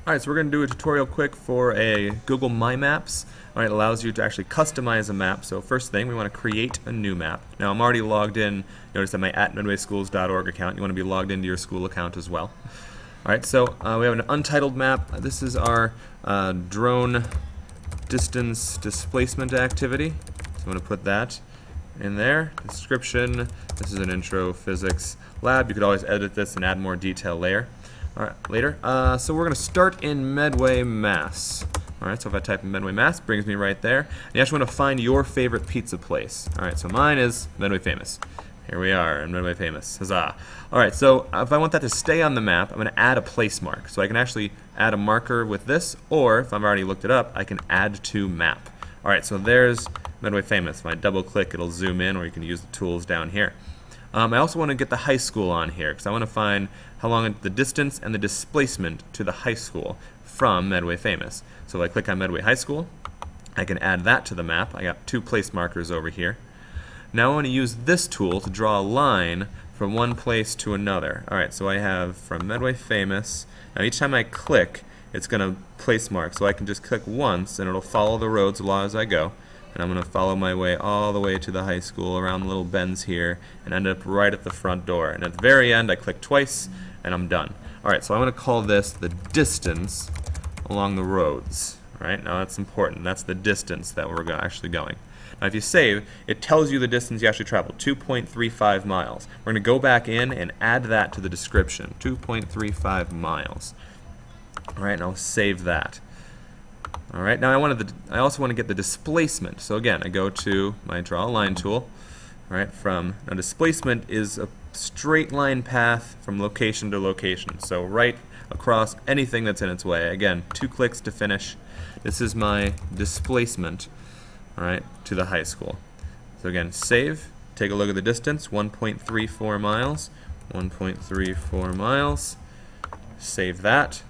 Alright, so we're going to do a tutorial quick for a Google My Maps. Alright, it allows you to actually customize a map. So first thing, we want to create a new map. Now I'm already logged in. Notice that my @midwayschools.org account. You want to be logged into your school account as well. Alright, so we have an untitled map. This is our drone distance displacement activity. So I'm going to put that in there. Description. This is an intro physics lab. You could always edit this and add more detail later. So we're going to start in Medway, Mass. Alright, so if I type in Medway, Mass, it brings me right there. And you actually want to find your favorite pizza place. Alright, so mine is Medway Famous. Here we are in Medway Famous. Huzzah. Alright, so if I want that to stay on the map, I'm going to add a place mark. So I can actually add a marker with this, or if I've already looked it up, I can add to map. Alright, so there's Medway Famous. If I double click, it'll zoom in, or you can use the tools down here. I also want to get the high school on here because I want to find how long the distance and the displacement to the high school from Medway Famous. So if I click on Medway High School, I can add that to the map. I got two place markers over here. Now I want to use this tool to draw a line from one place to another. Alright, so I have from Medway Famous. Now each time I click, it's going to place mark. So I can just click once and it'll follow the roads as I go. And I'm going to follow my way all the way to the high school around the little bends here and end up right at the front door. And at the very end I click twice and I'm done. Alright, so I'm going to call this the distance along the roads. Alright, now that's important. That's the distance that we're actually going. Now if you save, it tells you the distance you actually traveled, 2.35 miles. We're going to go back in and add that to the description, 2.35 miles. Alright, and I'll save that. Alright, now I also want to get the displacement. So again, I go to my draw a line tool. Alright, now displacement is a straight line path from location to location. So right across anything that's in its way. Again, 2 clicks to finish. This is my displacement, alright, to the high school. So again, save, take a look at the distance, 1.34 miles. 1.34 miles. Save that.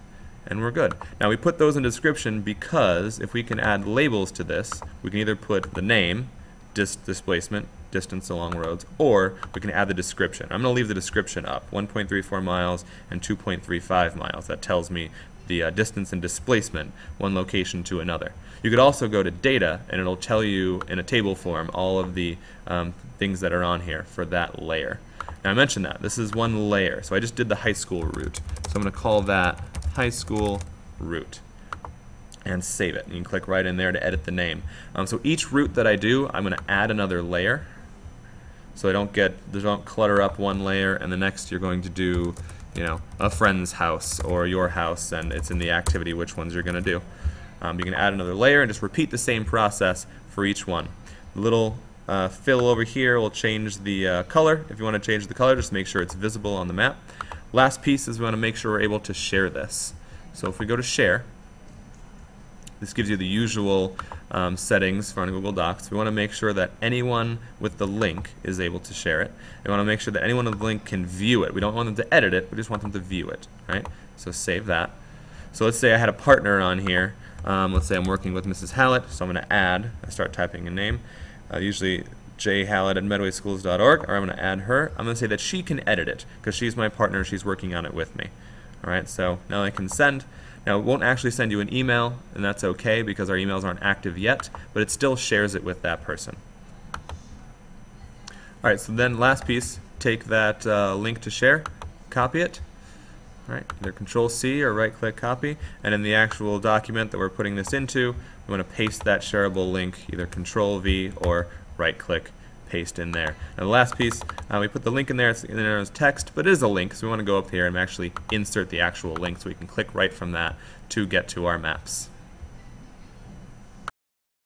And we're good. Now we put those in description because if we can add labels to this, we can either put the name, displacement, distance along roads, or we can add the description. I'm going to leave the description up, 1.34 miles and 2.35 miles. That tells me the distance and displacement one location to another. You could also go to data and it'll tell you in a table form all of the things that are on here for that layer. Now I mentioned that. This is one layer. So I just did the high school route. So I'm going to call that high school route and save it. And you can click right in there to edit the name. So each route that I do, I'm going to add another layer so I don't clutter up one layer and the next you're going to do, you know, a friend's house or your house and it's in the activity which ones you're going to do. You can add another layer and just repeat the same process for each one. The little fill over here will change the color. If you want to change the color, just make sure it's visible on the map. Last piece is we want to make sure we're able to share this. So if we go to share, this gives you the usual settings for on Google Docs. We want to make sure that anyone with the link is able to share it. We want to make sure that anyone with the link can view it. We don't want them to edit it, we just want them to view it. Right? So save that. So let's say I had a partner on here. Let's say I'm working with Mrs. Hallett, so I'm going to add, I start typing a name, usually jhallett@midwayschools.org, or I'm going to add her. I'm going to say that she can edit it because she's my partner, she's working on it with me. Alright, so now I can send. Now it won't actually send you an email, and that's okay because our emails aren't active yet, but it still shares it with that person. Alright, so then last piece, take that link to share, copy it. Alright, either Control-C or right-click copy, and in the actual document that we're putting this into, we want to paste that shareable link, either Control-V or right-click, paste in there. Now the last piece, we put the link in there, it's in there as text, but it is a link, so we want to go up here and actually insert the actual link so we can click right from that to get to our maps.